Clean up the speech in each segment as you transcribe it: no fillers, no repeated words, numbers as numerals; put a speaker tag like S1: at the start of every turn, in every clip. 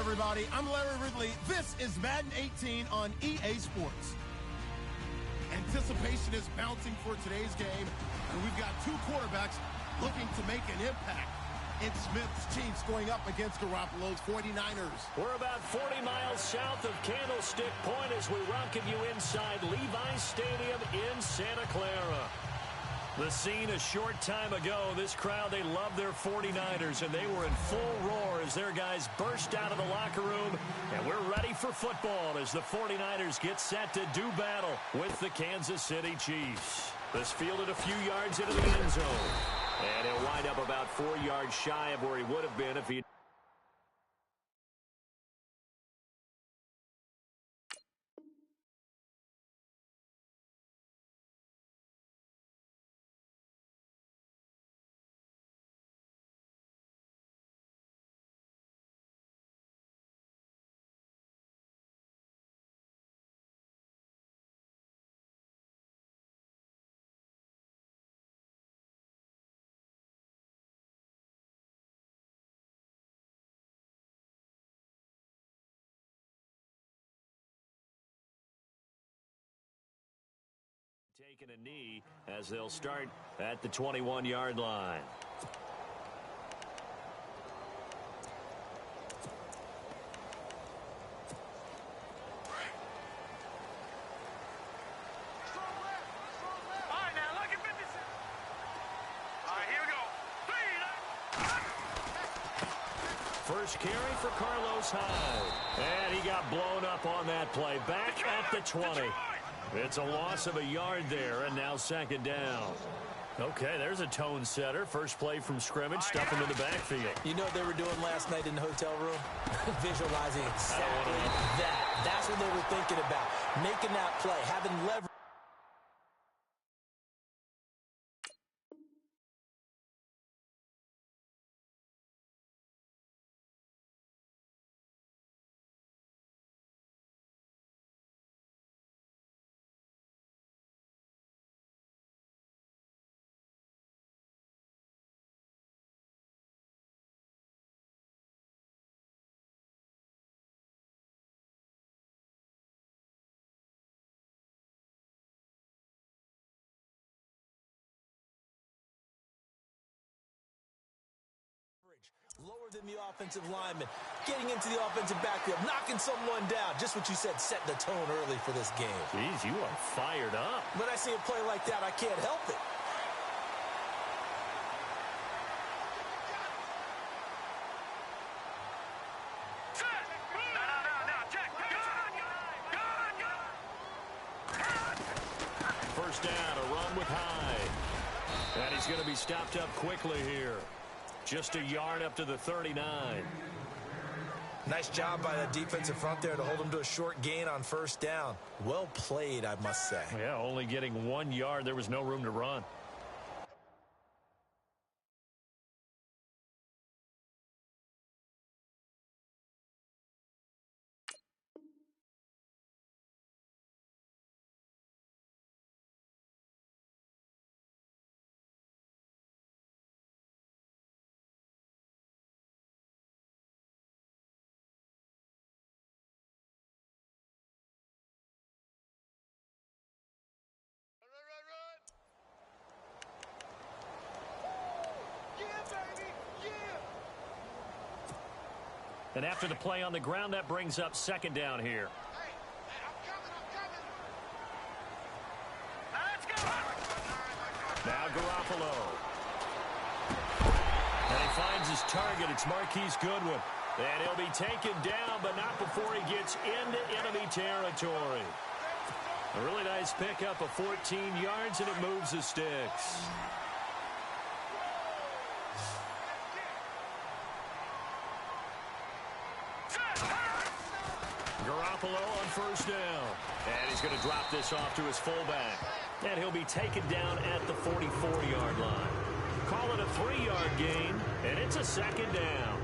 S1: everybody. I'm Larry Ridley. This is Madden 18 on EA Sports. Anticipation is mounting for today's game, and we've got two quarterbacks looking to make an impact. It's Smith's Chiefs going up against Garoppolo's 49ers.
S2: We're about 40 miles south of Candlestick Point as we welcome you inside Levi's Stadium in Santa Clara. The scene a short time ago, this crowd, they love their 49ers, and they were in full roar as their guys burst out of the locker room. And we're ready for football as the 49ers get set to do battle with the Kansas City Chiefs. This fielded a few yards into the end zone. And he'll wind up about 4 yards shy of where he would have been if he... taking a knee as they'll start at the 21-yard line. First carry for Carlos Hyde. And he got blown up on that play. Back at the 20. It's a loss of a yard there, and now second down. Okay, there's a tone setter. First play from scrimmage, stuff into the backfield.
S3: You know what they were doing last night in the hotel room? Visualizing exactly that. That's what they were thinking about. Making that play, having leverage. Lower than the offensive lineman, getting into the offensive backfield, knocking someone down. Just what you said, setting the tone early for this game.
S2: Jeez, you are fired up.
S3: When I see a play like that, I can't help it.
S2: First down, a run with Hyde. And he's going to be stopped up quickly here. Just a yard up to the 39.
S3: Nice job by the defensive front there to hold him to a short gain on first down. Well played, I must say.
S2: Yeah, only getting 1 yard. There was no room to run. And after the play on the ground, that brings up second down here.
S4: Hey, I'm coming. Let's go.
S2: Now Garoppolo. And he finds his target. It's Marquise Goodwin. And he'll be taken down, but not before he gets into enemy territory. A really nice pickup of 14 yards, and it moves the sticks. Garoppolo on first down. And he's going to drop this off to his fullback. And he'll be taken down at the 44-yard line. Call it a 3-yard gain, and it's a second down.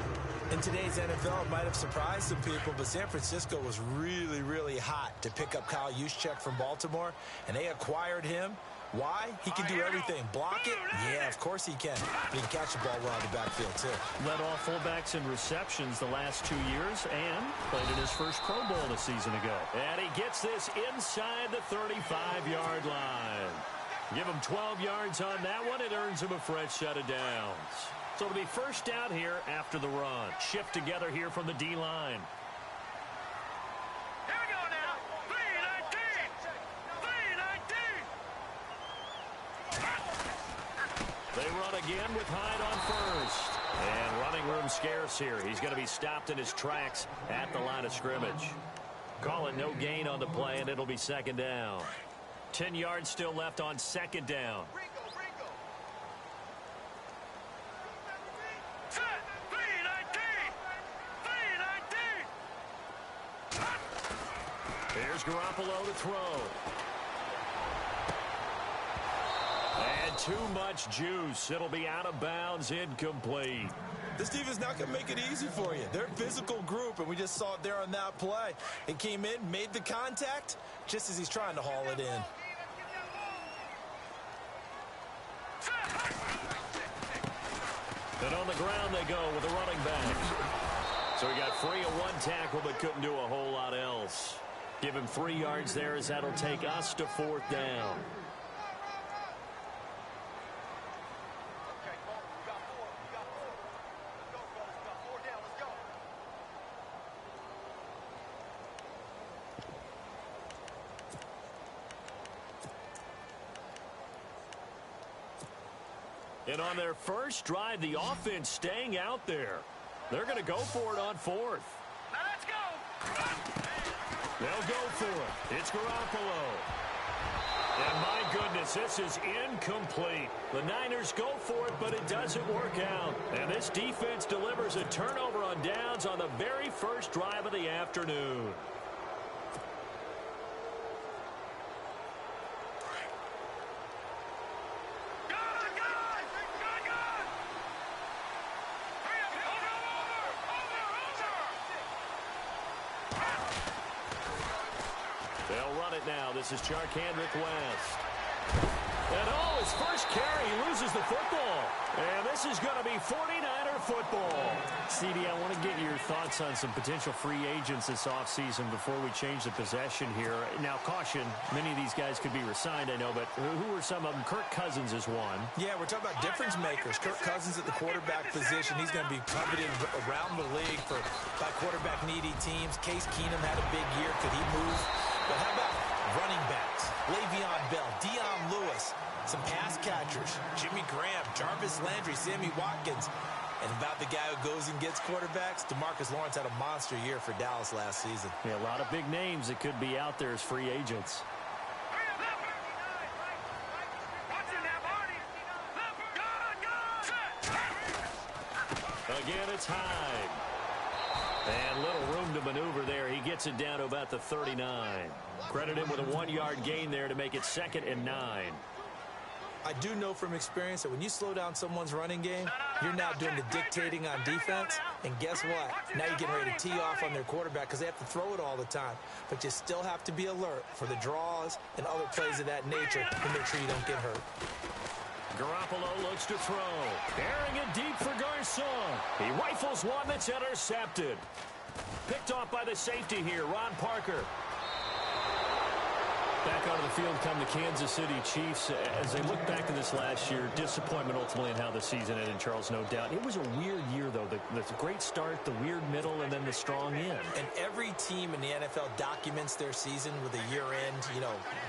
S3: In today's NFL, it might have surprised some people, but San Francisco was really, really hot to pick up Kyle Juszczyk from Baltimore, and they acquired him Why? He can do everything. Block it? Yeah, of course he can. He can catch the ball well in the backfield, too.
S2: Led all fullbacks in receptions the last 2 years and played in his first Pro Bowl a season ago. And he gets this inside the 35-yard line. Give him 12 yards on that one. It earns him a fresh set of downs. So it'll be first down here after the run. Shift together here from the D-line.
S4: Here we go now. 319. 319.
S2: They run again with Hyde on first. And running room scarce here. He's going to be stopped in his tracks at the line of scrimmage. Call it no gain on the play, and it'll be second down. 10 yards still left on second down. Here's Garoppolo to throw. And too much juice. It'll be out of bounds, incomplete.
S3: This defense not going to make it easy for you. They're a physical group, and we just saw it there on that play. It came in, made the contact, just as he's trying to haul it in.
S2: And on the ground they go with a running back. So he got free of one tackle but couldn't do a whole lot else. Give him 3 yards there as that'll take us to fourth down. And on their first drive, the offense staying out there. They're going to go for it on fourth.
S4: Now let's go.
S2: They'll go for it. It's Garoppolo. And my goodness, this is incomplete. The Niners go for it, but it doesn't work out. And this defense delivers a turnover on downs on the very first drive of the afternoon. They'll run it now. This is Charkandrick West. And his first carry, he loses the football. And this is going to be 49er football. CD, I want to get your thoughts on some potential free agents this offseason before we change the possession here. Now, caution, many of these guys could be resigned, I know, but who are some of them? Kirk Cousins is one.
S3: Yeah, we're talking about difference makers. Kirk Cousins at the quarterback position. He's going to be coveted around the league by quarterback-needy teams. Case Keenum had a big year. Could he move? But how about running backs? Le'Veon Bell, Dion Lewis, some pass catchers, Jimmy Graham, Jarvis Landry, Sammy Watkins. And about the guy who goes and gets quarterbacks, DeMarcus Lawrence had a monster year for Dallas last season.
S2: Yeah, a lot of big names that could be out there as free agents. Again, it's Hyde. And little room to maneuver there. He gets it down to about the 39. Credit him with a 1-yard gain there to make it 2nd and 9.
S3: I do know from experience that when you slow down someone's running game, you're now doing the dictating on defense. And guess what? Now you're getting ready to tee off on their quarterback because they have to throw it all the time. But you still have to be alert for the draws and other plays of that nature to make sure you don't get hurt.
S2: Garoppolo looks to throw. Airing it deep for Garcon. He rifles one that's intercepted. Picked off by the safety here, Ron Parker. Back onto the field come the Kansas City Chiefs. As they look back to this last year, disappointment ultimately in how the season ended, Charles, no doubt. It was a weird year, though. The great start, the weird middle, and then the strong end.
S3: And every team in the NFL documents their season with a year-end,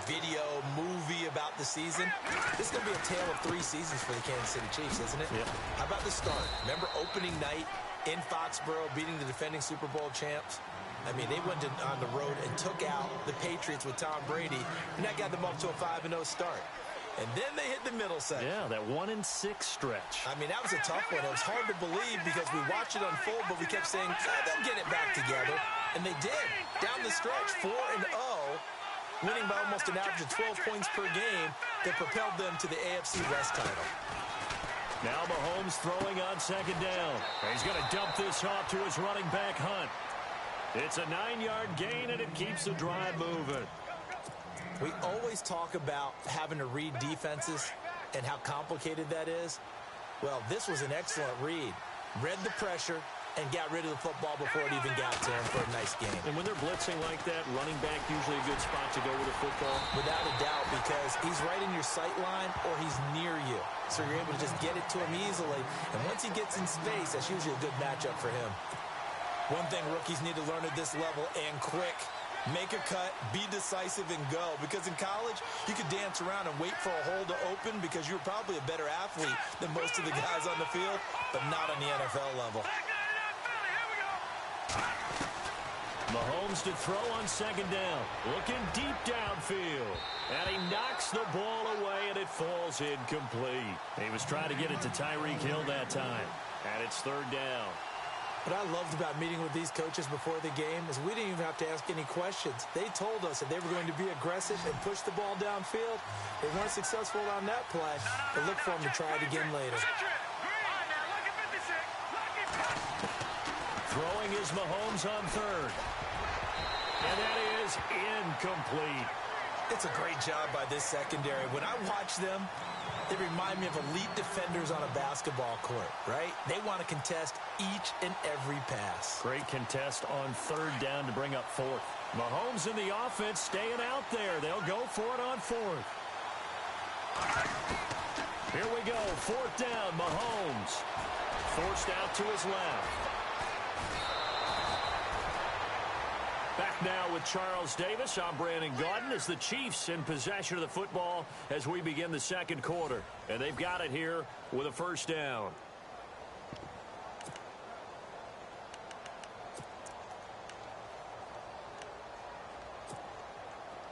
S3: video, movie about the season. This is going to be a tale of 3 seasons for the Kansas City Chiefs, isn't it?
S2: Yep.
S3: How about the start? Remember opening night in Foxborough, beating the defending Super Bowl champs? I mean, they went on the road and took out the Patriots with Tom Brady, and that got them up to a 5-0 start. And then they hit the middle section.
S2: Yeah, that 1-6 stretch.
S3: I mean, that was a tough one. It was hard to believe because we watched it unfold, but we kept saying, they'll get it back together. And they did. Down the stretch, 4-0, winning by almost an average of 12 points per game that propelled them to the AFC West title.
S2: Now Mahomes throwing on 2nd down. He's going to dump this off to his running back, Hunt. It's a 9-yard gain, and it keeps the drive moving.
S3: We always talk about having to read defenses and how complicated that is. Well, this was an excellent read. Read the pressure and got rid of the football before it even got to him for a nice game.
S2: And when they're blitzing like that, running back usually a good spot to go with the football.
S3: Without a doubt, because he's right in your sight line or he's near you. So you're able to just get it to him easily. And once he gets in space, that's usually a good matchup for him. One thing rookies need to learn at this level, and quick, make a cut, be decisive, and go. Because in college, you could dance around and wait for a hole to open because you're probably a better athlete than most of the guys on the field, but not on the NFL level.
S2: Mahomes to throw on second down. Looking deep downfield. And he knocks the ball away, and it falls incomplete. He was trying to get it to Tyreek Hill that time. And it's third down.
S3: What I loved about meeting with these coaches before the game is we didn't even have to ask any questions. They told us that they were going to be aggressive and push the ball downfield. They weren't successful on that play, but look for them to try it again later.
S2: Throwing is Mahomes on third. And that is incomplete.
S3: It's a great job by this secondary. When I watch them, they remind me of elite defenders on a basketball court, right? They want to contest each and every pass.
S2: Great contest on third down to bring up fourth. Mahomes in the offense staying out there. They'll go for it on fourth. Here we go. Fourth down, Mahomes. Forced out to his left. Back now with Charles Davis. I'm Brandon Gaudin as the Chiefs in possession of the football as we begin the second quarter. And they've got it here with a first down.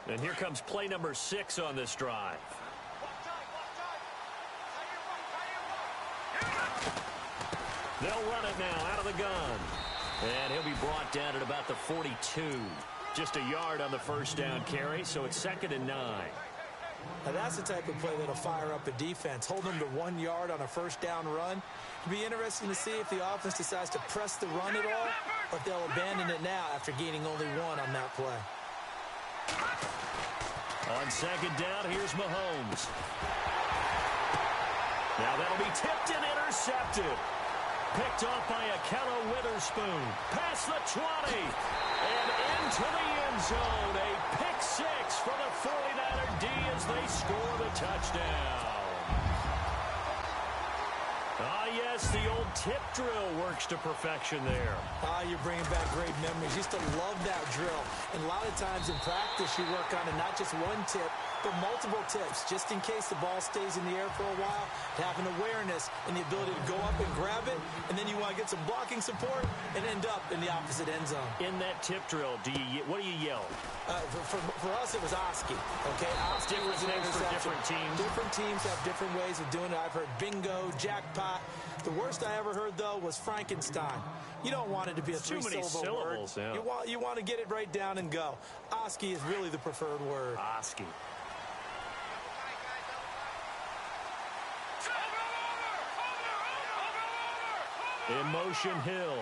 S2: And here comes play number 6 on this drive. They'll run it now out of the gun. And he'll be brought down at about the 42. Just a yard on the first down carry, so it's 2nd and 9.
S3: Now that's the type of play that'll fire up a defense. Hold them to 1 yard on a first down run. It'll be interesting to see if the offense decides to press the run at all, or if they'll abandon it now after gaining only 1 on that play.
S2: On second down, here's Mahomes. Now that'll be tipped and intercepted. Picked off by Akello Witherspoon. Past the 20. And into the end zone. A pick 6 for the 49er D as they score the touchdown. Ah, yes, the old tip drill works to perfection there.
S3: You're bringing back great memories. Used to love that drill. And a lot of times in practice, you work on it, not just one tip, but multiple tips, just in case the ball stays in the air for a while, to have an awareness and the ability to go up and grab it, and then you want to get some blocking support and end up in the opposite end zone.
S2: In that tip drill, what do you yell?
S3: For us, it was Oski. Okay, Oski was an
S2: names for
S3: interception.
S2: different teams.
S3: Different teams have different ways of doing it. I've heard bingo, jackpot. The worst I ever heard, though, was Frankenstein. You don't want it to be a three-syllable word.
S2: Yeah.
S3: You want to get it right down and go. Oski is really the preferred word.
S2: Oski. In motion, Hill.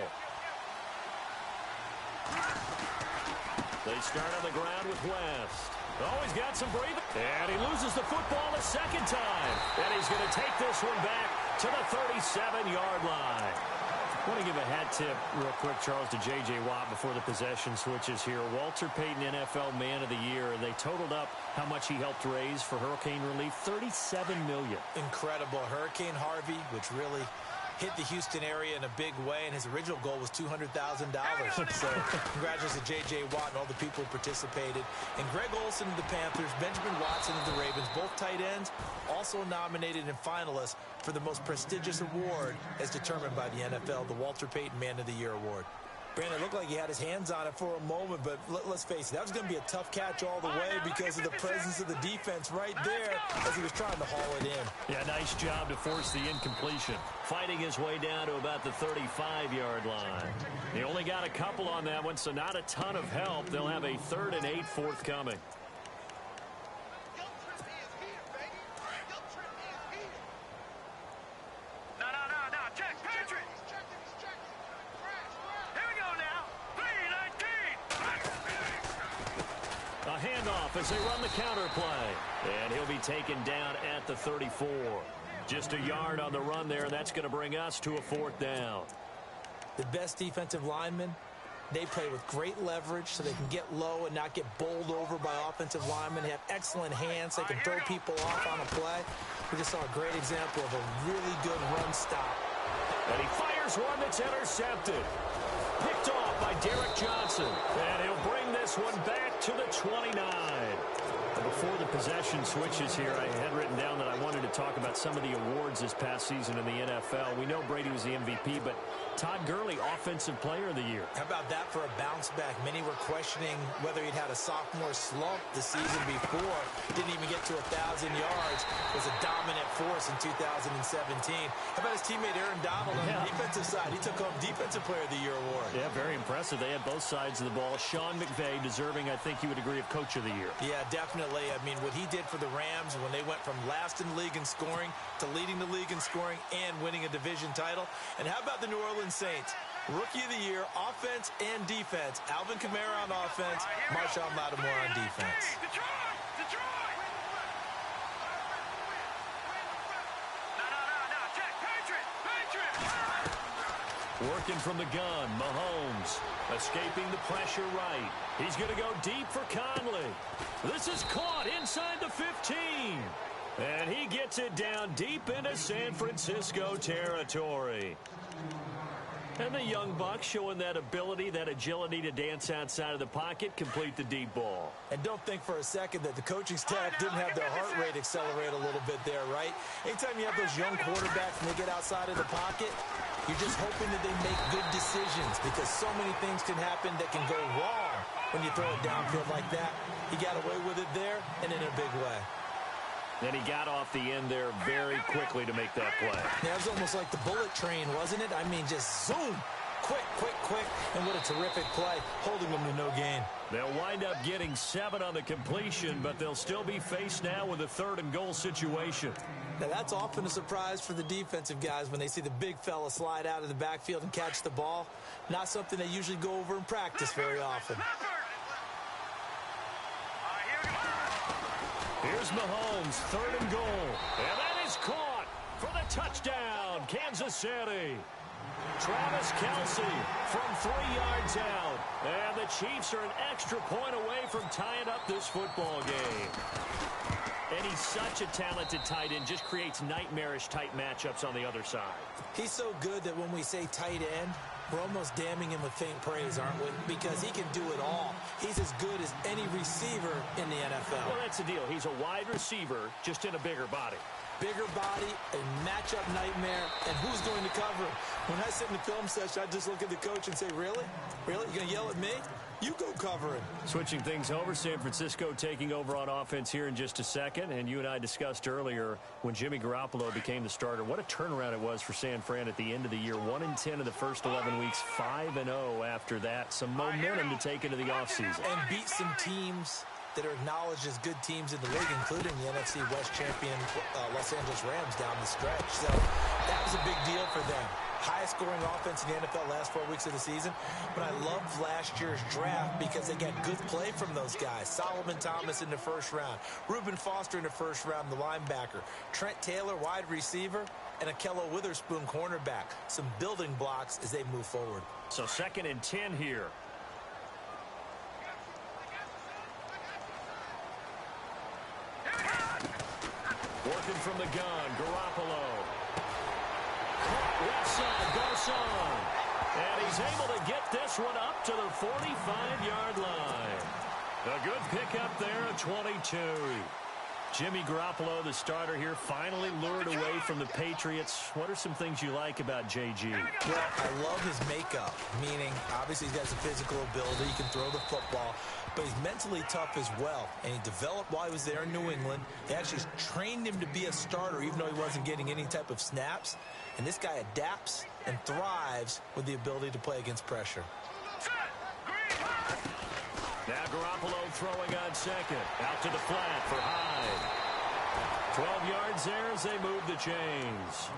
S2: They start on the ground with West. Oh, he's got some breathing. And he loses the football a second time. And he's going to take this one back to the 37-yard line. I want to give a hat tip real quick, Charles, to J.J. Watt before the possession switches here. Walter Payton, NFL Man of the Year. They totaled up how much he helped raise for hurricane relief, $37 million.
S3: Incredible. Hurricane Harvey, which really hit the Houston area in a big way, and his original goal was $200,000. So congratulations to J.J. Watt and all the people who participated. And Greg Olsen of the Panthers, Benjamin Watson of the Ravens, both tight ends, also nominated and finalists for the most prestigious award as determined by the NFL, the Walter Payton Man of the Year Award. Brandon, it looked like he had his hands on it for a moment, but let's face it, that was going to be a tough catch all the way because of the presence of the defense right there as he was trying to haul it in.
S2: Yeah, nice job to force the incompletion. Fighting his way down to about the 35-yard line. They only got a couple on that one, so not a ton of help. They'll have a 3rd and 8 forthcoming. handoff as they run the counter play. And he'll be taken down at the 34. Just a yard on the run there, and that's going to bring us to a 4th down.
S3: The best defensive linemen, they play with great leverage so they can get low and not get bowled over by offensive linemen. They have excellent hands. They can throw people off on a play. We just saw a great example of a really good run stop.
S2: And he fires one that's intercepted. Picked off by Derek Johnson. And he'll bring this one back to the 29. Before the possession switches here, I had written down that I wanted to talk about some of the awards this past season in the NFL. We know Brady was the MVP, but Todd Gurley, Offensive Player of the Year.
S3: How about that for a bounce back? Many were questioning whether he'd had a sophomore slump the season before. Didn't even get to 1,000 yards. Was a dominant force in 2017. How about his teammate Aaron Donald on the defensive side? He took home Defensive Player of the Year award.
S2: Yeah, very impressive. They had both sides of the ball. Sean McVay deserving, I think you would agree, of Coach of the Year.
S3: Yeah, definitely. I mean, what he did for the Rams when they went from last in the league in scoring to leading the league in scoring and winning a division title. And how about the New Orleans Saints? Rookie of the Year, offense and defense. Alvin Kamara on offense, Marshawn Lattimore on defense.
S4: Detroit! No, check. Patriot!
S2: Working from the gun, Mahomes. Escaping the pressure right. He's going to go deep for Conley. This is caught inside the 15. And he gets it down deep into San Francisco territory. And the young buck showing that ability, that agility to dance outside of the pocket, complete the deep ball.
S3: And don't think for a second that the coaching staff didn't have their heart rate accelerate a little bit there, right? Anytime you have those young quarterbacks and they get outside of the pocket, you're just hoping that they make good decisions because so many things can happen that can go wrong when you throw it downfield like that. He got away with it there and in a big way.
S2: And he got off the end there very quickly to make that play.
S3: Yeah, it was almost like the bullet train, wasn't it? I mean, just zoom. Quick. And what a terrific play, holding them to no gain.
S2: They'll wind up getting 7 on the completion, but they'll still be faced now with a 3rd and goal situation.
S3: Now, that's often a surprise for the defensive guys when they see the big fella slide out of the backfield and catch the ball. Not something they usually go over in practice very often.
S2: Here's Mahomes, 3rd and goal. And that is caught for the touchdown, Kansas City. Travis Kelce from 3 yards out. And the Chiefs are an extra point away from tying up this football game. And he's such a talented tight end, just creates nightmarish-type matchups on the other side.
S3: He's so good that when we say tight end, we're almost damning him with faint praise, aren't we? Because he can do it all. He's as good as any receiver in the NFL.
S2: Well, that's the deal. He's a wide receiver, just in a bigger body.
S3: Bigger body, a matchup nightmare, and who's going to cover him? When I sit in the film session, I just look at the coach and say, really? Really? You're going to yell at me? You go cover him.
S2: Switching things over, San Francisco taking over on offense here in just a second. And you and I discussed earlier when Jimmy Garoppolo became the starter, what a turnaround it was for San Fran at the end of the year. 1-10 in the first 11 weeks, 5-0 after that. Some momentum to take into the offseason.
S3: And beat some teams that are acknowledged as good teams in the league, including the NFC West champion Los Angeles Rams down the stretch. So that was a big deal for them. Highest scoring offense in the NFL last 4 weeks of the season. But I loved last year's draft because they got good play from those guys. Solomon Thomas in the first round. Reuben Foster in the first round, the linebacker. Trent Taylor, wide receiver. And Akello Witherspoon, cornerback. Some building blocks as they move forward.
S2: So 2nd and 10 here. Working from the gun, Garoppolo. Left side, Garcon. And he's able to get this one up to the 45-yard line. A good pickup there, a 22. Jimmy Garoppolo, the starter here, finally lured away from the Patriots. What are some things you like about JG?
S3: Well, I love his makeup, meaning obviously he's got some physical ability. He can throw the football, but he's mentally tough as well. And he developed while he was there in New England. They actually trained him to be a starter, even though he wasn't getting any type of snaps. And this guy adapts and thrives with the ability to play against pressure.
S2: Now Garoppolo throwing on 2nd. Out to the flat for Hyde. 12 yards there as they move the chains.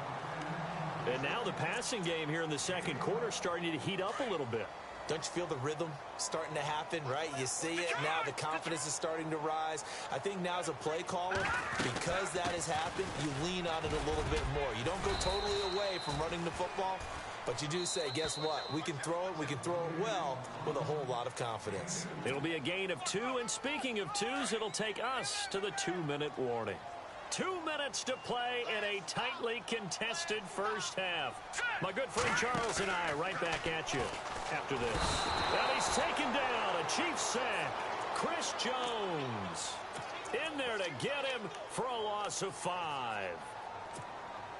S2: And now the passing game here in the 2nd quarter starting to heat up a little bit.
S3: Don't you feel the rhythm starting to happen, right? You see it now. The confidence is starting to rise. I think now as a play caller, because that has happened, you lean on it a little bit more. You don't go totally away from running the football, but you do say, guess what? We can throw it. We can throw it well with a whole lot of confidence.
S2: It'll be a gain of 2, and speaking of 2s, it'll take us to the 2-minute warning. 2 minutes to play in a tightly contested first half. My good friend Charles and I right back at you after this. And he's taken down, a Chiefs sack. Chris Jones in there to get him for a loss of 5.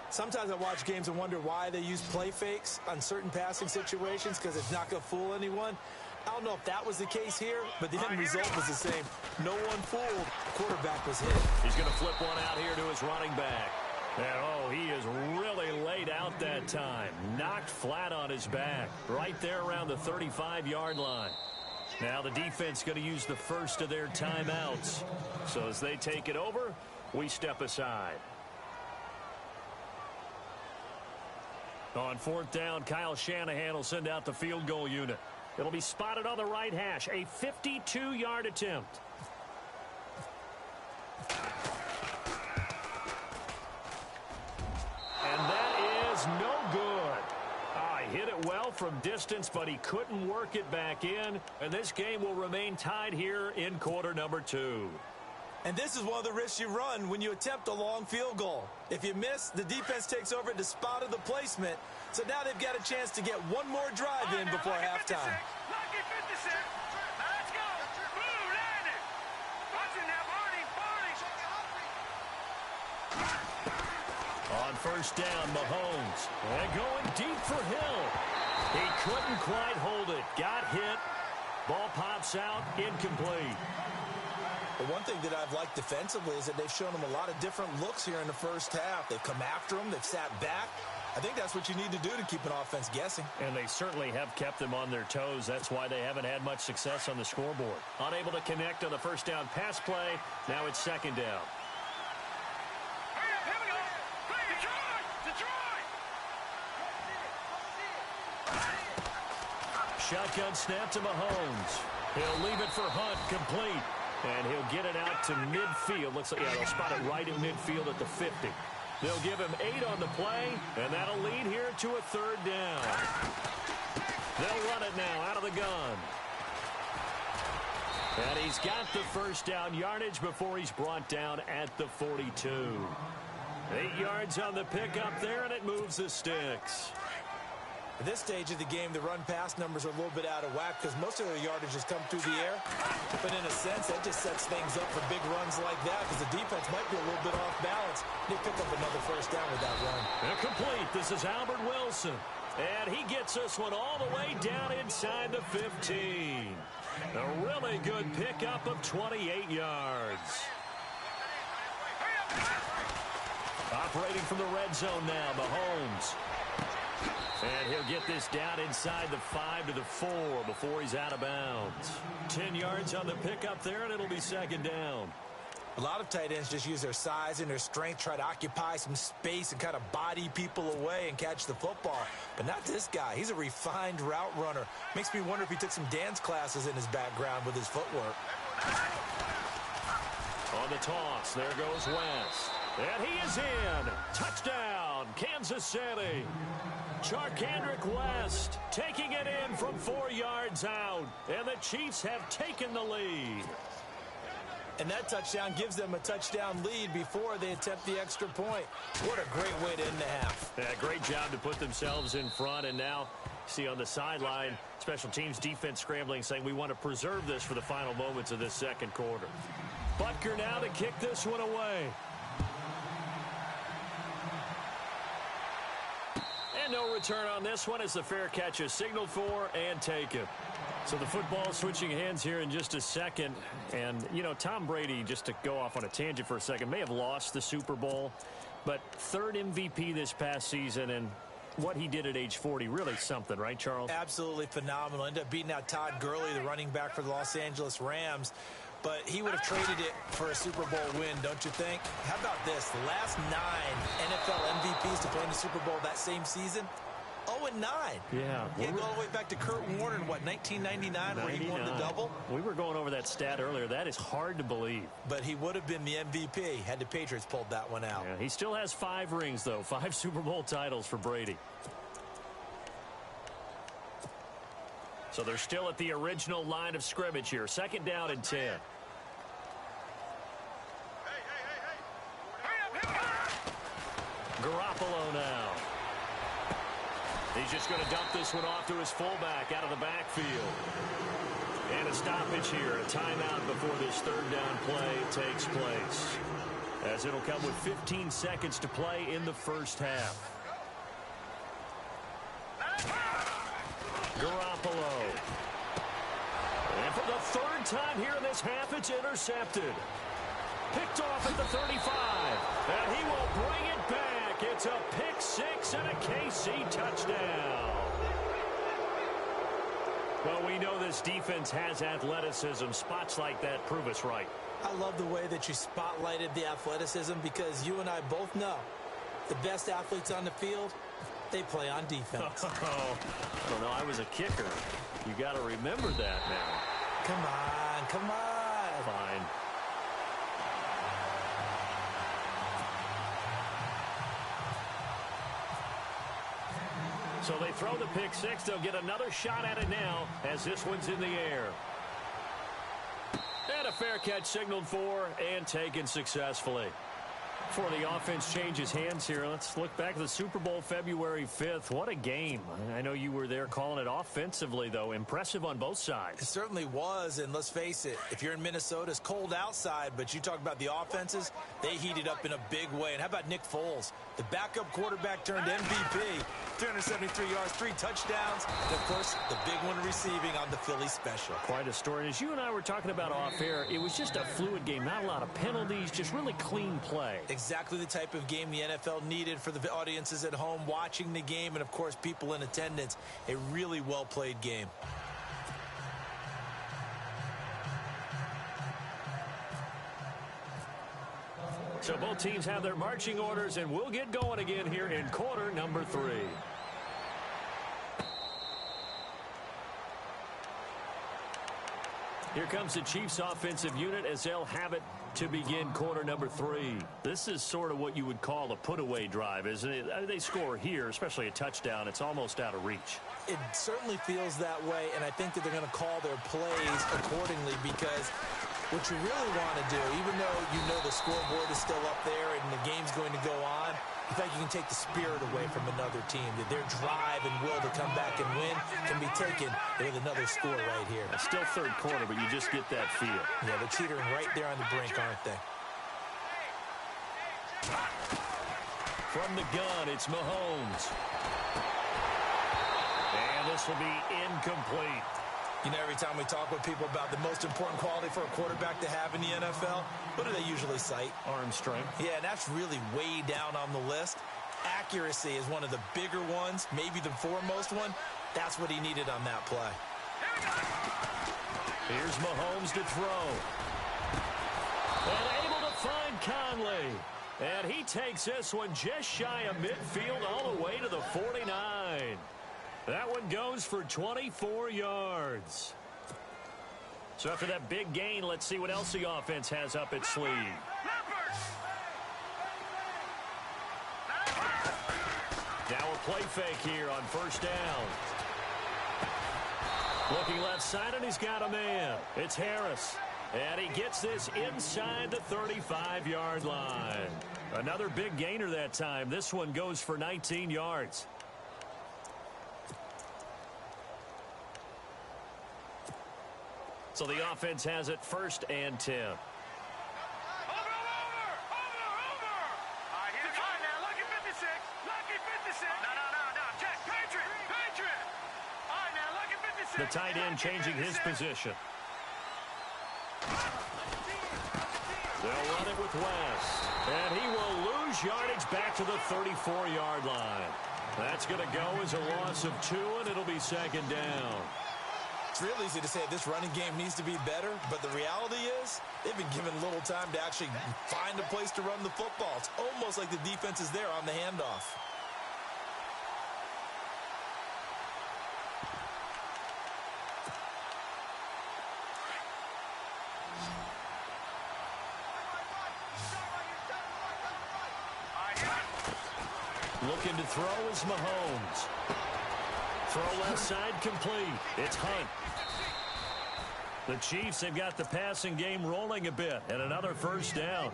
S3: Sometimes I watch games and wonder why they use play fakes on certain passing situations, because it's not going to fool anyone. I don't know if that was the case here, but the end result was the same. No one fooled. Quarterback was hit.
S2: He's going to flip one out here to his running back. And, oh, he is really laid out that time. Knocked flat on his back. Right there around the 35-yard line. Now the defense going to use the first of their timeouts. So as they take it over, we step aside. On 4th down, Kyle Shanahan will send out the field goal unit. It'll be spotted on the right hash, a 52-yard attempt. And that is no good. He hit it well from distance, but he couldn't work it back in. And this game will remain tied here in quarter number 2.
S3: And this is one of the risks you run when you attempt a long field goal. If you miss, the defense takes over at the spot of the placement. So now they've got a chance to get one more drive in before halftime.
S4: Lucky 56. Now let's go. Blue landed. Watching now, Barney.
S2: On 1st down, Mahomes. And going deep for Hill. He couldn't quite hold it. Got hit. Ball pops out. Incomplete.
S3: The one thing that I've liked defensively is that they've shown them a lot of different looks here in the first half. They've come after them. They've sat back. I think that's what you need to do to keep an offense guessing.
S2: And they certainly have kept them on their toes. That's why they haven't had much success on the scoreboard. Unable to connect on the 1st down pass play. Now it's 2nd down.
S4: Hurry up, here we go. Play Detroit.
S2: Shotgun snap to Mahomes. He'll leave it for Hunt, complete. And he'll get it out to midfield. Looks like, yeah, they'll spot it right in midfield at the 50. They'll give him 8 on the play, and that'll lead here to a 3rd down. They'll run it now out of the gun. And he's got the 1st down yardage before he's brought down at the 42. 8 yards on the pickup there, and it moves the sticks.
S3: At this stage of the game, the run-pass numbers are a little bit out of whack because most of their yardage has come through the air. But in a sense, that just sets things up for big runs like that because the defense might be a little bit off balance. They pick up another 1st down with that run.
S2: Incomplete. This is Albert Wilson. And he gets this one all the way down inside the 15. A really good pickup of 28 yards. Operating from the red zone now, Mahomes. And he'll get this down inside the 5 to the 4 before he's out of bounds. 10 yards on the pickup there, and it'll be 2nd down.
S3: A lot of tight ends just use their size and their strength, try to occupy some space and kind of body people away and catch the football. But not this guy. He's a refined route runner. Makes me wonder if he took some dance classes in his background with his footwork.
S2: On the toss, there goes West. And he is in. Touchdown, Kansas City. Charkandrick West taking it in from 4 yards out. And the Chiefs have taken the lead.
S3: And that touchdown gives them a touchdown lead before they attempt the extra point. What a great way to end the half.
S2: Yeah, great job to put themselves in front. And now, see on the sideline, special teams defense scrambling, saying we want to preserve this for the final moments of this 2nd quarter. Butker now to kick this one away. And no return on this one as the fair catch is signaled for and taken. So the football switching hands here in just a second. And, you know, Tom Brady, just to go off on a tangent for a second, may have lost the Super Bowl, but 3rd MVP this past season, and what he did at age 40, really something, right, Charles?
S3: Absolutely phenomenal. Ended up beating out Todd Gurley, the running back for the Los Angeles Rams. But he would have traded it for a Super Bowl win, don't you think? How about this? The last 9 NFL MVPs to play in the Super Bowl that same season, 0-9.
S2: Yeah.
S3: He had to go all the way back to Kurt Warner in, what, 1999, where he won the double?
S2: We were going over that stat earlier. That is hard to believe.
S3: But he would have been the MVP had the Patriots pulled that one out.
S2: Yeah, he still has 5 rings, though. 5 Super Bowl titles for Brady. So they're still at the original line of scrimmage here. 2nd down and 10. Garoppolo now. He's just going to dump this one off to his fullback out of the backfield. And a stoppage here, a timeout before this 3rd down play takes place, as it'll come with 15 seconds to play in the 1st half. Garoppolo. And for the 3rd time here in this half, it's intercepted. Picked off at the 35. And he will bring it back. It's a pick 6 and a KC touchdown. Well, we know this defense has athleticism. Spots like that prove us right.
S3: I love the way that you spotlighted the athleticism, because you and I both know the best athletes on the field, they play on defense.
S2: Oh, I don't know. I was a kicker. You got to remember that now.
S3: Come on, come on.
S2: Fine. So they throw the pick 6. They'll get another shot at it now as this one's in the air. And a fair catch signaled for and taken successfully. Before the offense changes hands here, let's look back at the Super Bowl February 5th. What a game. I know you were there calling it offensively, though. Impressive on both sides.
S3: It certainly was, and let's face it, if you're in Minnesota, it's cold outside, but you talk about the offenses, they heated up in a big way. And how about Nick Foles, the backup quarterback turned MVP, 373 yards, 3 touchdowns, and, of course, the big one receiving on the Philly special.
S2: Quite a story. And as you and I were talking about off air, it was just a fluid game, not a lot of penalties, just really clean play.
S3: Exactly the type of game the NFL needed for the audiences at home watching the game, and, of course, people in attendance. A really well-played game.
S2: So both teams have their marching orders, and we'll get going again here in quarter number 3. Here comes the Chiefs offensive unit as they'll have it to begin quarter number 3. This is sort of what you would call a put-away drive, isn't it? They score here, especially a touchdown. It's almost out of reach.
S3: It certainly feels that way, and I think that they're going to call their plays accordingly, because what you really want to do, even though you know the scoreboard is still up there and the game's going to go on, in fact, you can take the spirit away from another team. That their drive and will to come back and win can be taken with another score right here.
S2: It's still 3rd quarter, but you just get that feel.
S3: Yeah, they're teetering right there on the brink, aren't they?
S2: From the gun, it's Mahomes. And this will be incomplete.
S3: You know, every time we talk with people about the most important quality for a quarterback to have in the NFL, what do they usually cite?
S2: Arm strength.
S3: Yeah, and that's really way down on the list. Accuracy is one of the bigger ones, maybe the foremost one. That's what he needed on that play.
S2: Here's Mahomes to throw. And able to find Conley. And he takes this one just shy of midfield all the way to the 49. That one goes for 24 yards. So after that big gain, let's see what else the offense has up its sleeve. Now a play fake here on 1st down. Looking left side, and he's got a man. It's Harris. And he gets this inside the 35-yard line. Another big gainer that time. This one goes for 19 yards. So the offense has it 1st and 10.
S4: Over! He's fine now. Lucky 56. Lucky 56. No. Check. Patriot. All right, now. Lucky 56.
S2: The tight end changing his position. They'll run it with West. And he will lose yardage back to the 34-yard line. That's going to go as a loss of 2, and it'll be 2nd down.
S3: It's real easy to say this running game needs to be better, but the reality is they've been given little time to actually find a place to run the football. It's almost like the defense is there on the handoff.
S2: Looking to throw is Mahomes. Throw left side complete. It's Hunt. The Chiefs have got the passing game rolling a bit, and another first down.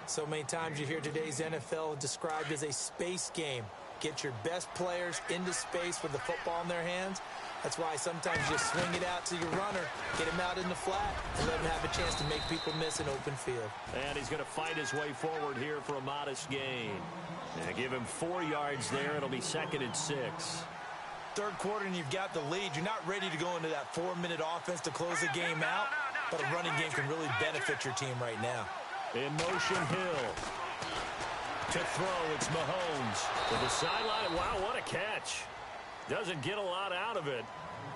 S3: So many times you hear today's NFL described as a space game. Get your best players into space with the football in their hands. That's why sometimes you swing it out to your runner, get him out in the flat, and let him have a chance to make people miss an open field.
S2: And he's going to fight his way forward here for a modest gain. Now give him 4 yards there. It'll be 2nd and 6.
S3: Third quarter and you've got the lead. You're not ready to go into that 4-minute offense to close the game out, but a running game can really benefit your team right now.
S2: In motion, Hill. To throw, it's Mahomes. To the sideline. Wow, what a catch. Doesn't get a lot out of it,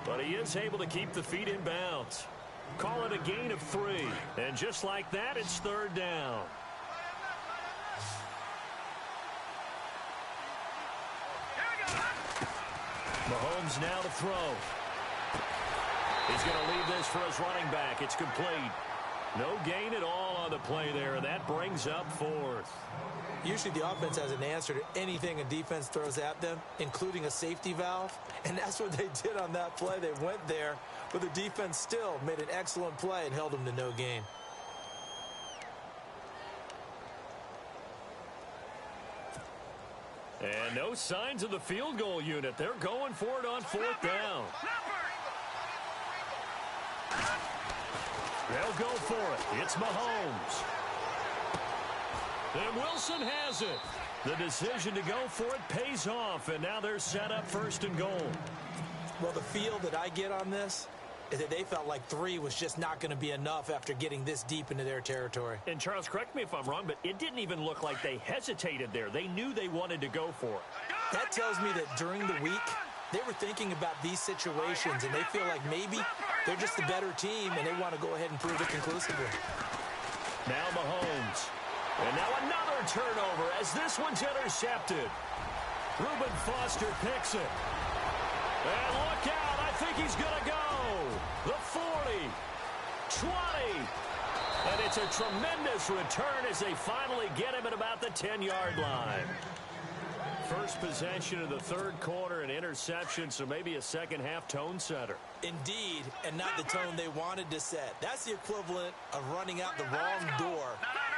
S2: but he is able to keep the feet in bounds. Call it a gain of 3. And just like that, it's 3rd down. Mahomes now to throw. He's going to leave this for his running back. It's complete. No gain at all on the play there, and that brings up 4th.
S3: Usually the offense has an answer to anything a defense throws at them, including a safety valve, and that's what they did on that play. They went there, but the defense still made an excellent play and held them to no gain.
S2: And no signs of the field goal unit. They're going for it on 4th down. They'll go for it. It's Mahomes. And Wilson has it. The decision to go for it pays off, and now they're set up 1st and goal.
S3: Well, the feel that I get on this is that they felt like 3 was just not going to be enough after getting this deep into their territory.
S2: And, Charles, correct me if I'm wrong, but it didn't even look like they hesitated there. They knew they wanted to go for it.
S3: That tells me that during the week, they were thinking about these situations, and they feel like maybe they're just the better team, and they want to go ahead and prove it conclusively.
S2: Now Mahomes. And now another turnover as this one's intercepted. Reuben Foster picks it. And look out, I think he's going to go. The 40, 20. And it's a tremendous return as they finally get him at about the 10-yard line. First possession of the 3rd quarter, an interception, so maybe a second-half tone setter.
S3: Indeed, and not the tone they wanted to set. That's the equivalent of running out the wrong door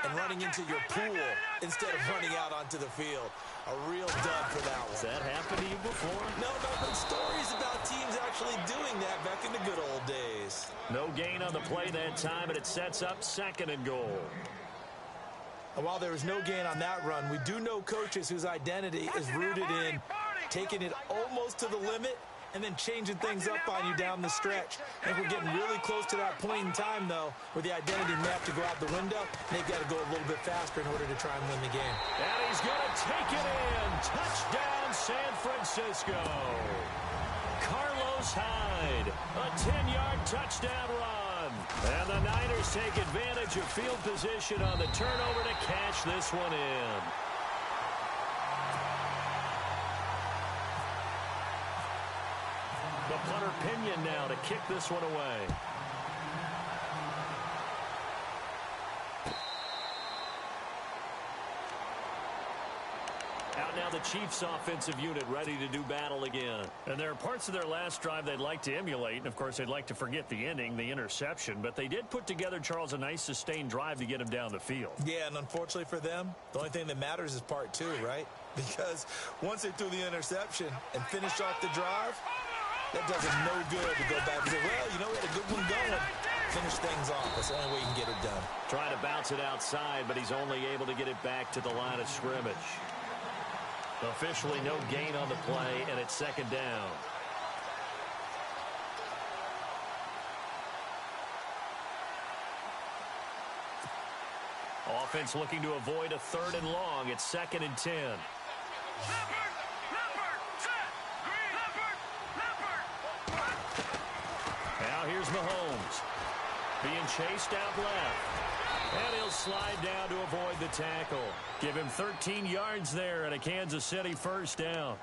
S3: and running into your pool instead of running out onto the field. A real dud for that one.
S2: Has that happened to you before?
S3: No, but stories about teams actually doing that back in the good old days.
S2: No gain on the play that time, and it sets up 2nd and goal.
S3: And while there was no gain on that run, we do know coaches whose identity is rooted in taking it almost to the limit and then changing things up on you down the stretch. I think we're getting really close to that point in time, though, where the identity may have to go out the window, and they've got to go a little bit faster in order to try and win the game.
S2: And he's going to take it in. Touchdown, San Francisco. Carlos Hyde, a 10-yard touchdown run. And the Niners take advantage of field position on the turnover to cash this one in. The punter Pinion now to kick this one away. Out now the Chiefs offensive unit ready to do battle again. And there are parts of their last drive they'd like to emulate. And, of course, they'd like to forget the ending, the interception. But they did put together, Charles, a nice sustained drive to get him down the field.
S3: Yeah, and unfortunately for them, the only thing that matters is part 2, right? Because once they threw the interception and finished off the drive, that does them no good to go back and say, well, you know, we had a good one going. Finish things off. That's the only way you can get it done.
S2: Trying to bounce it outside, but he's only able to get it back to the line of scrimmage. Officially no gain on the play, and it's 2nd down. Offense looking to avoid a 3rd and long. It's 2nd and 10. Now here's Mahomes. Being chased out left. And he'll slide down to avoid the tackle. Give him 13 yards there and a Kansas City first down.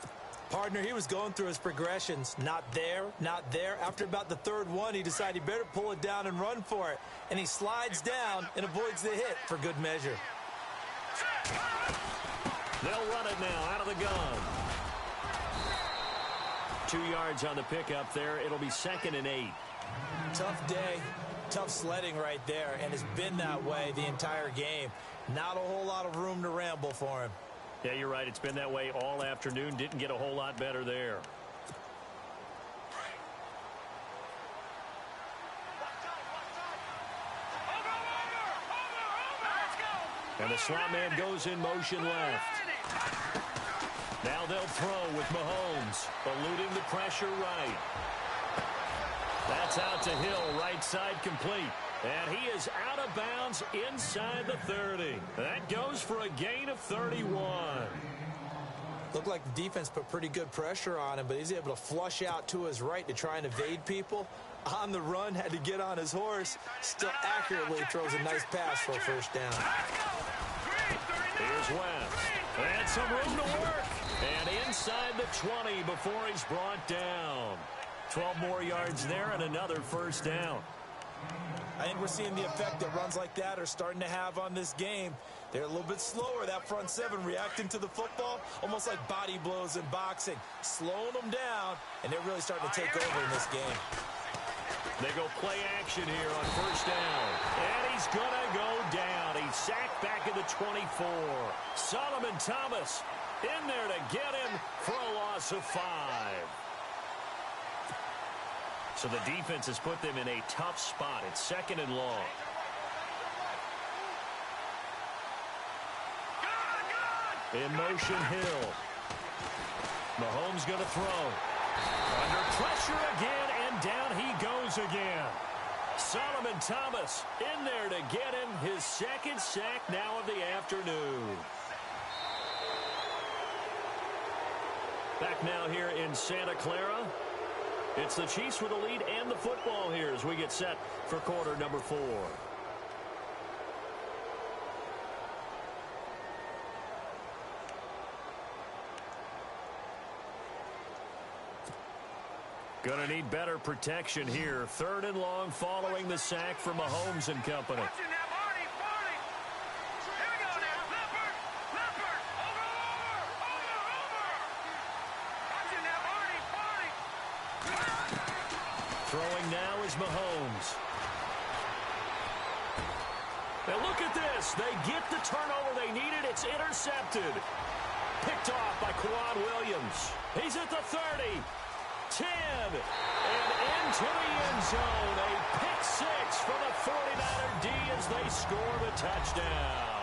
S3: Partner, he was going through his progressions. Not there, not there. After about the 3rd one, he decided he better pull it down and run for it. And he slides down and avoids the hit for good measure.
S2: They'll run it now out of the gun. 2 yards on the pickup there. It'll be 2nd and 8.
S3: Tough day, tough sledding right there, and it's been that way the entire game. Not a whole lot of room to ramble for him.
S2: Yeah, you're right. It's been that way all afternoon. Didn't get a whole lot better there. And the slot man goes in motion left. Now they'll throw with Mahomes, eluding the pressure right. That's out to Hill, right side complete. And he is out of bounds inside the 30. That goes for a gain of 31.
S3: Looked like the defense put pretty good pressure on him, but he's able to flush out to his right to try and evade people. On the run, had to get on his horse. Still accurately throws a nice pass for a first down.
S2: Here's West. And some room to work. And inside the 20 before he's brought down. 12 more yards there and another first down.
S3: I think we're seeing the effect that runs like that are starting to have on this game. They're a little bit slower, that front seven, reacting to the football, almost like body blows in boxing, slowing them down, and they're really starting to take over in this game.
S2: They go play action here on first down. And he's going to go down. He's sacked back at the 24. Solomon Thomas in there to get him for a loss of 5. So the defense has put them in a tough spot. It's 2nd and long. In motion, Hill. Mahomes going to throw. Under pressure again, and down he goes again. Solomon Thomas in there to get him his 2nd sack now of the afternoon. Back now here in Santa Clara. It's the Chiefs with the lead and the football here as we get set for quarter number 4. Gonna need better protection here. 3rd and long following the sack from Mahomes and company. Throwing now is Mahomes. Now look at this. They get the turnover they needed. It's intercepted. Picked off by Quan Williams. He's at the 30. 10. And into the end zone. A pick 6 for the 49er D as they score the touchdown.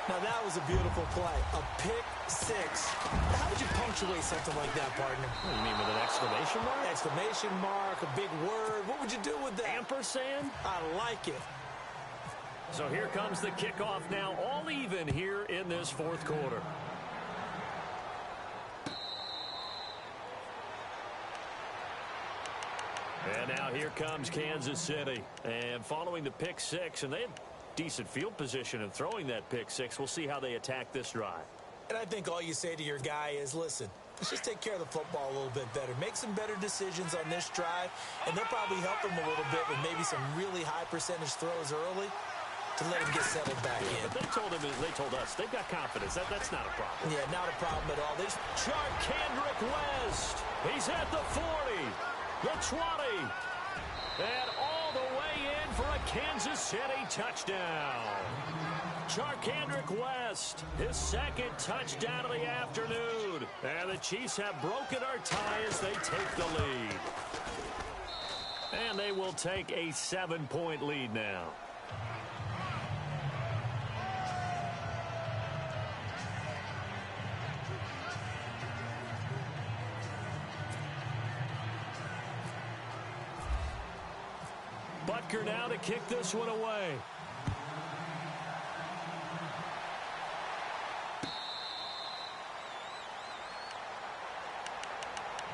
S3: Now that was a beautiful play. A pick 6. How would you punctuate something like that, partner?
S2: What do you mean, with an exclamation mark?
S3: Exclamation mark, a big word. What would you do with that?
S2: Ampersand?
S3: I like it.
S2: So here comes the kickoff now, all even here in this 4th quarter. And now here comes Kansas City. And following the pick 6, and they had decent field position in throwing that pick 6. We'll see how they attack this drive.
S3: And I think all you say to your guy is, listen, let's just take care of the football a little bit better. Make some better decisions on this drive, and they'll probably help him a little bit with maybe some really high percentage throws early to let him get settled back in.
S2: But they told us they've got confidence. That's not a problem.
S3: Yeah, not a problem at all.
S2: Kendrick West. He's at the 40, the 20, and all the way in for a Kansas City touchdown. Charkandrick West, his 2nd touchdown of the afternoon. And the Chiefs have broken our tie as they take the lead. And they will take a 7-point lead now. Butker now to kick this one away.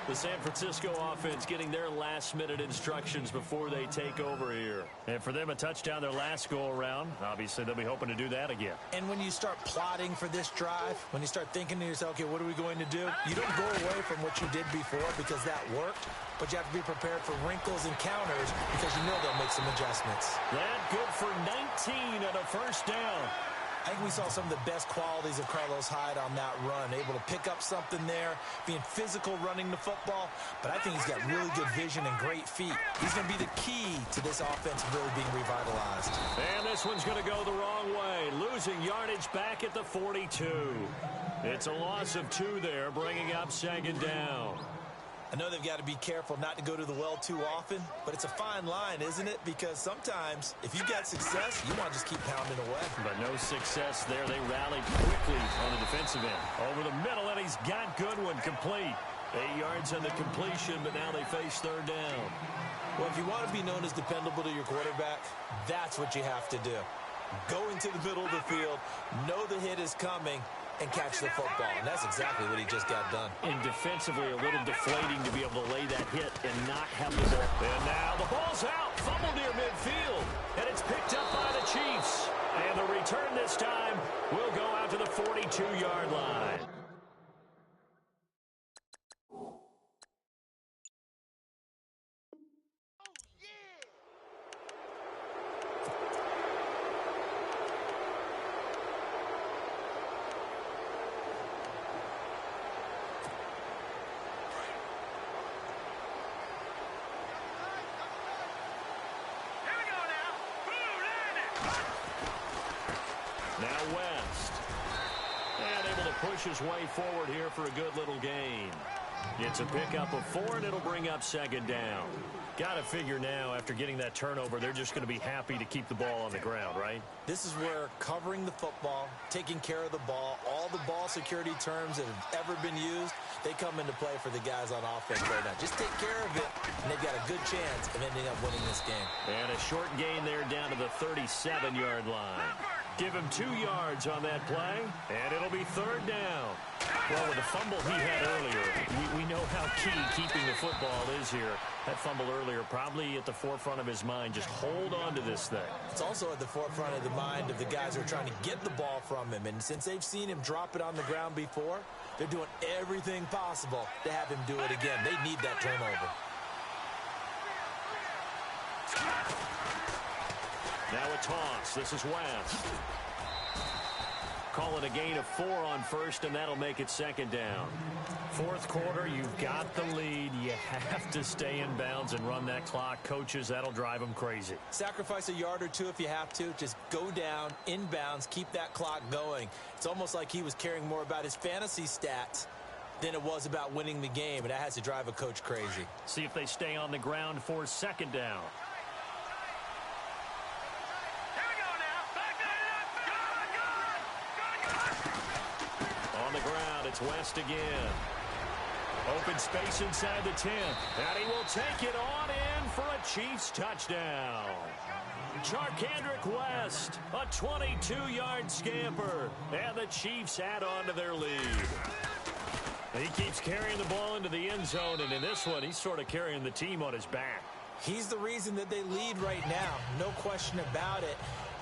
S2: The San Francisco offense getting their last-minute instructions before they take over here. And for them, a touchdown their last go-around. Obviously, they'll be hoping to do that again.
S3: And when you start plotting for this drive, when you start thinking to yourself, okay, what are we going to do? You don't go away from what you did before because that worked, but you have to be prepared for wrinkles and counters because you know they'll make some adjustments.
S2: That good for 19 and a first down.
S3: I think we saw some of the best qualities of Carlos Hyde on that run, able to pick up something there, being physical running the football, but I think he's got really good vision and great feet. He's going to be the key to this offense really being revitalized.
S2: And this one's going to go the wrong way, losing yardage back at the 42. It's a loss of 2 there, bringing up second down.
S3: I know they've got to be careful not to go to the well too often, but it's a fine line, isn't it? Because sometimes, if you've got success, you want to just keep pounding away.
S2: But no success there. They rallied quickly on the defensive end. Over the middle, and he's got Goodwin complete. 8 yards on the completion, but now they face third down.
S3: Well, if you want to be known as dependable to your quarterback, that's what you have to do. Go into the middle of the field, know the hit is coming, and catch the football. And that's exactly what he just got done.
S2: And defensively, a little deflating to be able to lay that hit and not have the ball. And now the ball's out. Fumble near midfield. And it's picked up by the Chiefs. And the return this time will go out to the 42-yard line. Now West. And able to push his way forward here for a good little gain. It's a pickup of 4, and it'll bring up second down. Got to figure now, after getting that turnover, they're just going to be happy to keep the ball on the ground, right?
S3: This is where covering the football, taking care of the ball, all the ball security terms that have ever been used, they come into play for the guys on offense right now. Just take care of it, and they've got a good chance of ending up winning this game.
S2: And a short gain there down to the 37-yard line. Give him 2 yards on that play, and it'll be third down. Well, with the fumble he had earlier, we know how key keeping the football is here. That fumble earlier probably at the forefront of his mind. Just hold on to this thing.
S3: It's also at the forefront of the mind of the guys who are trying to get the ball from him. And since they've seen him drop it on the ground before, they're doing everything possible to have him do it again. They need that turnover.
S2: Now a toss. This is West. Call it a gain of 4 on first, and that'll make it second down. Fourth quarter, you've got the lead. You have to stay in bounds and run that clock. Coaches, that'll drive them crazy.
S3: Sacrifice a yard or 2 if you have to. Just go down, in bounds, keep that clock going. It's almost like he was caring more about his fantasy stats than it was about winning the game, and that has to drive a coach crazy.
S2: See if they stay on the ground for second down. On the ground, it's West again. Open space inside the 10. And he will take it on in for a Chiefs touchdown. Charkandrick West, a 22-yard scamper. And the Chiefs add on to their lead. He keeps carrying the ball into the end zone, and in this one, he's sort of carrying the team on his back.
S3: He's the reason that they lead right now. No question about it.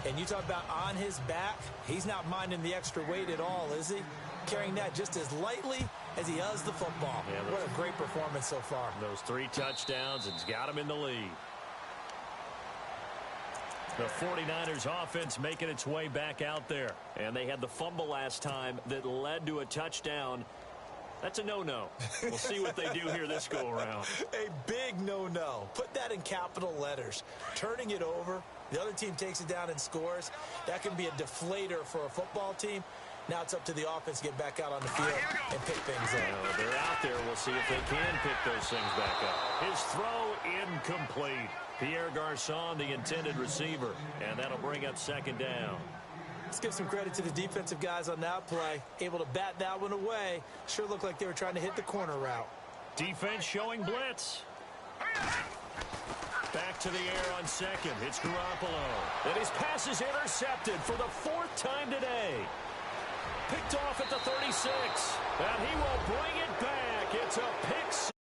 S3: And you talk about on his back, he's not minding the extra weight at all, is he? Carrying that just as lightly as he does the football. Yeah, what a great performance so far.
S2: Those 3 touchdowns, it's got him in the lead. The 49ers offense making its way back out there. And they had the fumble last time that led to a touchdown. That's a no-no. We'll see what they do here this go-around.
S3: A big no-no. Put that in capital letters. Turning it over, the other team takes it down and scores. That can be a deflator for a football team. Now it's up to the offense to get back out on the field and pick things up.
S2: Well, they're out there. We'll see if they can pick those things back up. His throw incomplete. Pierre Garçon, the intended receiver. And that'll bring up second down.
S3: Let's give some credit to the defensive guys on that play. Able to bat that one away. Sure looked like they were trying to hit the corner route.
S2: Defense showing blitz. Back to the air on second. It's Garoppolo. And his pass is intercepted for the 4th time today. Picked off at the 36. And he will bring it back. It's a pick.